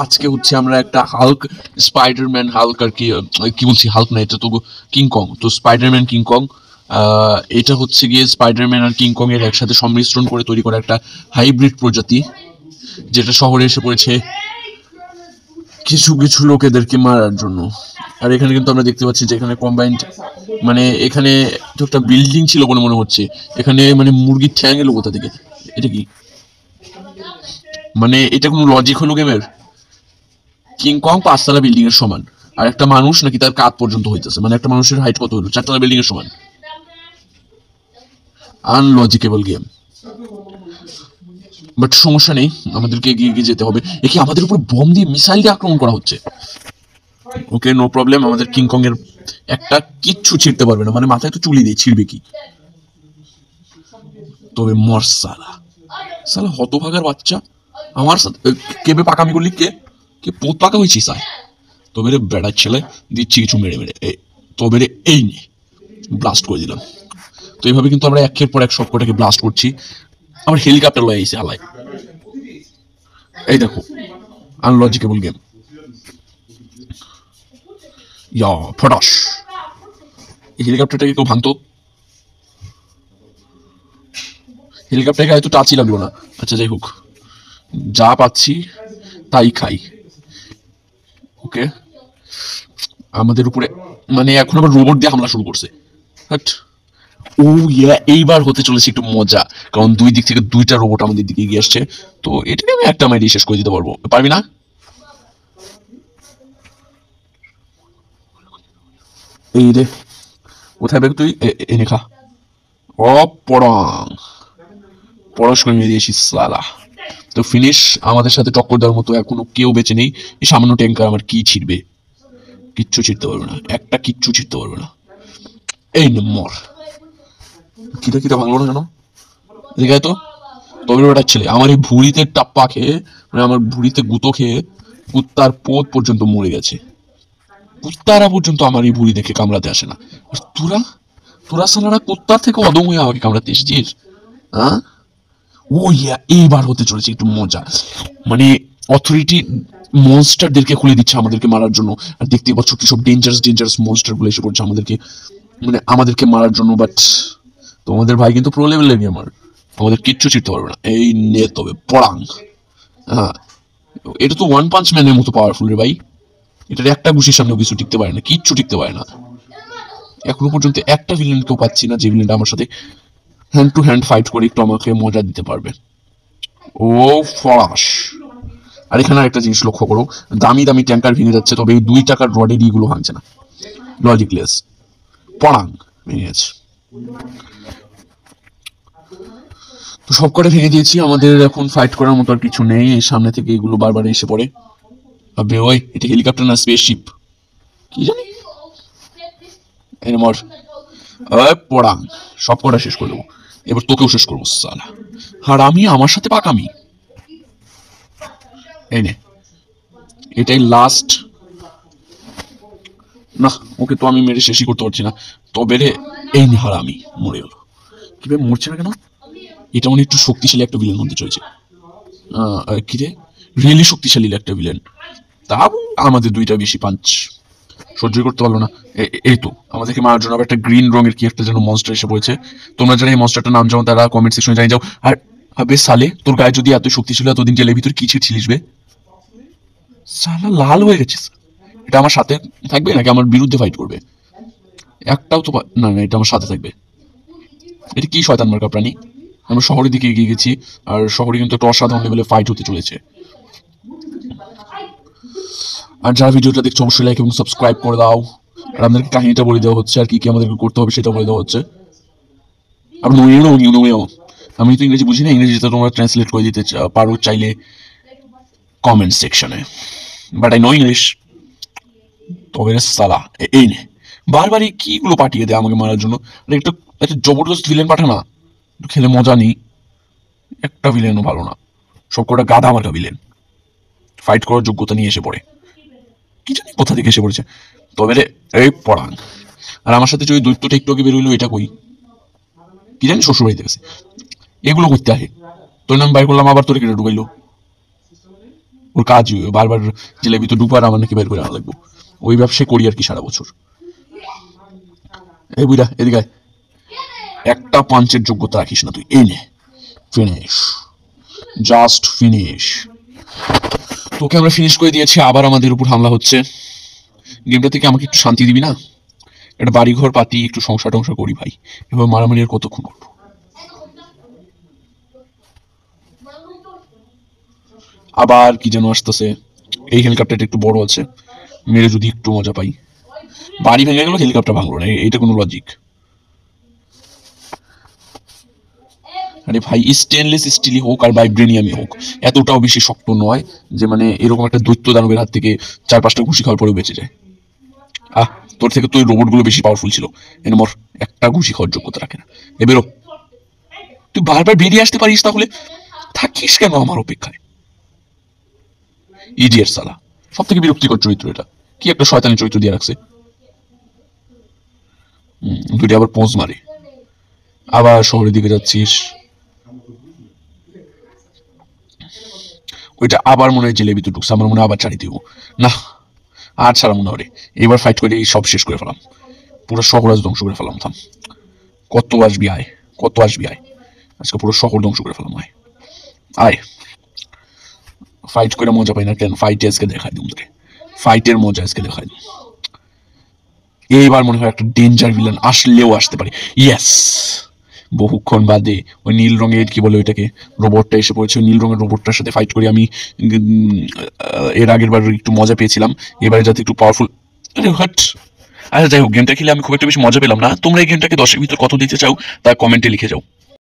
আজকে হচ্ছে আমরা একটা হাল্ক স্পাইডারম্যান হাল্ক আর কি বলছি, হাল্ক না, এটা তো কিং কং। তো স্পাইডারম্যান কিং কং, এটা হচ্ছে গিয়ে স্পাইডারম্যান আর কিং কং এর একসাথে সংমিশ্রণ করে তৈরি করা একটা হাইব্রিড প্রজাতি, যেটা শহরে এসে পড়েছে কিছু কিছু লোকেদেরকে মারার জন্য। আর এখানে কিন্তু আমরা দেখতে পাচ্ছি যে এখানে কম্বাইন্ড, মানে এখানে তো একটা বিল্ডিং ছিল বলে মনে হচ্ছে। এখানে মানে মুরগির ঠ্যাং এলো কোথা থেকে? এটা কি, মানে এটা কোনো লজিক হলো গেমের? কিং কং 5 তলা বিল্ডিং এর সমান, আর একটা মানুষ নাকি তার কাঁধ পর্যন্ত হইতেছে, মানে একটা মানুষের হাইট কত হলো? 4 তলা বিল্ডিং এর সমান। আনলজিকেবল গেম, বাট সমস্যা নেই, আমাদেরকে এগিয়ে এগিয়ে যেতে হবে। একে আমাদের উপর বম দিয়ে, মিসাইল দিয়ে আক্রমণ করা হচ্ছে। ওকে, নো প্রবলেম, আমাদের কিং কং এর একটা কিচ্ছু ছিঁড়তে পারবে না, মানে মাথায় তো চুলি দিয়ে ছিঁড়বে কি? তবে মর সালা, সালা হতভাগার বাচ্চা, আমার সাথে কেবে পাকামি করলি? কে কে পোত পাকা হয়েছিস? আয় তবে রে বেড়ার ছেলে, দিচ্ছি কিছু মেরে মেরে। তবে রে এই নে, ব্লাস্ট করে দিলাম। তো এইভাবে কিন্তু আমরা একের পর এক সবকটাকে ব্লাস্ট করছি। আমার হেলিকপ্টার লয়ে আইছে হালাই। এই দেখো, আনলজিকেবল গেম। ইয়া ফটাস, এই হেলিকপ্টারটাকে কেউ ভাঙতো? হেলিকপ্টারকে হয়তো টাচই লাগলো না। আচ্ছা যাই হোক, যা পাচ্ছি তাই খাই। ওকে, আমাদের উপরে মানে এখন আবার রোবট দিয়ে হামলা শুরু করছে। বাট ও ইয়া, এইবার হতে চলেছে একটু মজা, কারণ দুই দিক থেকে দুইটা রোবট আমাদের দিকে এগিয়ে আসছে। তো এটাকে আমি একটা মাইরে শেষ করে দিতে পারবো। পারবি না? এই রে, কোথায় ব্যাগ তুই? এনে খা। ও পড়াং, পড়াশ করে মেরে দিয়েছিস সালা। তো ফিনিশ, আমাদের সাথে টক্কর দেওয়ার মতো এখনো কেউ বেঁচে নেই। এই সামান্য ট্যাঙ্কার আমার কি ছিড়বে? কিচ্ছু ছিড়তে পারবে না, একটা কিচ্ছু ছিড়তে পারবে না। এই নে মর। কিটা কিটা ভাঙলো না কেন? এদিকে তো, তবে ওটা ছেলে আমার এই ভুঁড়িতে টাপ্পা খেয়ে, মানে আমার ভুঁড়িতে গুঁতো খেয়ে কুত্তার পোত পর্যন্ত মরে গেছে। কুত্তারা পর্যন্ত আমার এই ভুঁড়ি দেখে কামড়াতে আসে না। আর তোরা, তোরা সালারা কুত্তার থেকে অদম হয়ে আমাকে কামড়াতে এসেছিস? হ্যাঁ, ও ইয়া, এইবার হতে চলেছে একটু মজা। মানে অথরিটি মনস্টারদেরকে খুলে দিচ্ছে আমাদেরকে মারার জন্য। আর দেখতে পাচ্ছ কি সব ডেঞ্জারাস ডেঞ্জারাস মনস্টার গুলো এসে পড়ছে আমাদেরকে, মানে আমাদেরকে মারার জন্য। বাট তোমাদের ভাই কিন্তু প্রো লেভেলের গেমার, আমাদের কিচ্ছু চিনতে পারবে না। এই নে তবে পড়াং। হ্যাঁ, এটা তো ওয়ান পাঞ্চ ম্যানের মতো পাওয়ারফুল রে ভাই। এটার একটা ঘুষির সামনেও কিছু টিকতে পারে না, কিচ্ছু টিকতে পারে না। এখনো পর্যন্ত একটা ভিলেনকেও পাচ্ছি না যে ভিলেনটা আমার সাথে হ্যান্ড টু হ্যান্ড ফাইট করে একটু আমাকে মজা দিতে পারবে। ও ফরাস। আর এখানে একটা জিনিস লক্ষ্য করো, দামি দামি ট্যাঙ্কার ভেঙে যাচ্ছে, তবে এই 2 টাকার রডের ইগুলো ভাঙছে না। লজিকলেস। পড়াং, ভেঙে গেছে। তো সব কটা ভেঙে দিয়েছি, আমাদের এখন ফাইট করার মতো আর কিছু নেই। এই সামনে থেকে এগুলো বারবার এসে পড়ে। আবে ওই, এটা হেলিকপ্টার না স্পেসশিপ, কি জানি। এই মর। ওই পড়াং, সব কটা শেষ করে দেবো। এবার তোকেও শেষ করবো সালা। আর আমি আমার সাথে পাকামি। এই নে, এটাই লাস্ট। না, ওকে তো আমি মেরে শেষই করতে পারছি না। তবে রে এই নে, হারামি মরে গেল। কিভাবে মরছে না কেন? এটা মানে একটু শক্তিশালী একটা ভিলেন হতে চলেছে। কি রে, রিয়েলি শক্তিশালী একটা ভিলেন। তা আমাদের 2টা বেশি পাঞ্চ সহ্য করতে পারলো না। এই তো আমাদেরকে মারার জন্য আবার একটা গ্রিন রঙের কি একটা যেন মনস্টার এসে পড়েছে। তোমরা যারা এই মনস্টারটার নাম জানো তারা কমেন্ট সেকশনে জানিয়ে যাও। আর আবে সালে, তোর গায়ে যদি এত শক্তি ছিল, এতদিন জেলের ভিতর কি ছিড়ছিলিস বে? সালা লাল হয়ে গেছিস। এটা আমার সাথে থাকবে নাকি আমার বিরুদ্ধে ফাইট করবে? একটাও তো না না, এটা আমার সাথে থাকবে। এটা কি শয়তান মার্কা প্রাণী? আমরা শহরের দিকে এগিয়ে গেছি, আর শহরে কিন্তু একটা অসাধারণ লেভেলে ফাইট হতে চলেছে। আর যারা ভিডিওটা দেখছো অবশ্যই লাইক এবং সাবস্ক্রাইব করে দাও। আর আমাদেরকে কাহিনীটা বলে দেওয়া হচ্ছে, আর কি কি আমাদেরকে করতে হবে সেটা বলে দেওয়া হচ্ছে। আর আমি তো ইংরেজি বুঝি না, ইংরেজিতে তোমরা ট্রান্সলেট করে দিতে পারো চাইলে কমেন্ট সেকশনে, বাট আই নো ইংলিশ। তবে সালা এই নে, বারবারই কিগুলো পাঠিয়ে দেয় আমাকে মারার জন্য। একটা একটা জবরদস্ত ভিলেন পাঠানা, খেলে মজা নেই। একটা ভিলেনও ভালো না, সব কটা গাধা মার্কা ভিলেন। ফাইট করার যোগ্যতা নিয়ে এসে পড়ে, কি জানি কোথা থেকে এসে পড়েছে। তবে রে এই পড়াং। আর আমার সাথে যে ওই দৈত্যটা একটু আগে বেরোইলো, এটা কই? কি জানি শ্বশুর বাড়িতে গেছে। এগুলো করতে আহে, তোর নাম বাইর করলাম, আবার তোর কেটে ঢুকাইলো। ওর কাজ বারবার জেলের ভিতর ঢুকবার আমার নাকি বের করে আনা লাগবো। ওই ব্যবসায় করি আর কি সারা বছর। এই বুইরা এদিকে আয়। একটা পাঞ্চের যোগ্যতা রাখিস না তুই। এই নে, ফিনিশ, জাস্ট ফিনিশ। তোকে আমরা ফিনিশ করে দিয়েছি, আবার আমাদের উপর হামলা হচ্ছে। গেমটা থেকে আমাকে একটু শান্তি দিবি না? একটা বাড়িঘর পাতি, একটু সংসার টংসার করি ভাই। এবার মারামারি আর কতক্ষণ করবো? আবার কি যেন আসতেছে। এই হেলিকপ্টারটা একটু বড় আছে, মেরে যদি একটু মজা পাই। বাড়ি ভেঙে গেল, হেলিকপ্টার ভাঙলো না, এটা কোনো লজিক? আরে ভাই, স্টেনলেস স্টিলই হোক আর ভাইব্রেনিয়ামই হোক, এতটাও বেশি শক্ত নয় যে মানে এরকম একটা দৈত্য দানবের হাত থেকে 4-5টা ঘুষি খাওয়ার পরেও বেঁচে যায়। আহ, তোর থেকে তো ওই রোবটগুলো বেশি পাওয়ারফুল ছিল। এনে মর, একটা ঘুষি খাওয়ার যোগ্যতা রাখে না। এ বেরো। তুই বারবার বেরিয়ে আসতে পারিস, তাহলে থাকিস কেন আমার অপেক্ষায়? ইডিয়েট সালা, সব থেকে বিরক্তিকর চরিত্র এটা। কি একটা শয়তানি চরিত্র দিয়ে রাখছে। দুইটা আবার পোজ মারে। আবার শহরের দিকে যাচ্ছিস। ওইটা আবার মনে হয় জেলের ভিতর ঢুকছে, আমার মনে হয় আবার ছাড়ি দিব। না, আর ছাড়া মনে হয়। এবার ফাইট করে সব শেষ করে ফেলাম, পুরো শহর আজ ধ্বংস করে ফেলাম। থাম, কত আসবি আয়, কত আসবি আয়, আজকে পুরো শহর ধ্বংস করে ফেলাম। আয় আয়, ফাইট করে মজা পাই না কেন? ফাইটে আজকে দেখাই দিই তোকে, ফাইটের মজা আজকে দেখাই দিই। এইবার মনে হয় একটা ডেঞ্জার ভিলেন আসলেও আসতে পারে। ইয়েস, বহুক্ষণ বাদে ওই নীল রঙের কি বলে ওইটাকে, রোবটটা এসে পড়েছে। নীল রঙের রোবটটার সাথে ফাইট করে আমি এর আগের বার একটু মজা পেয়েছিলাম, এবারে যাতে একটু পাওয়ারফুল। আরে হাট। আচ্ছা যাই হোক, গেমটা খেলে আমি খুব একটা বেশি মজা পেলাম না। তোমরা এই গেমটাকে 10-এর ভিতর কত দিতে চাও তা কমেন্টে লিখে যাও।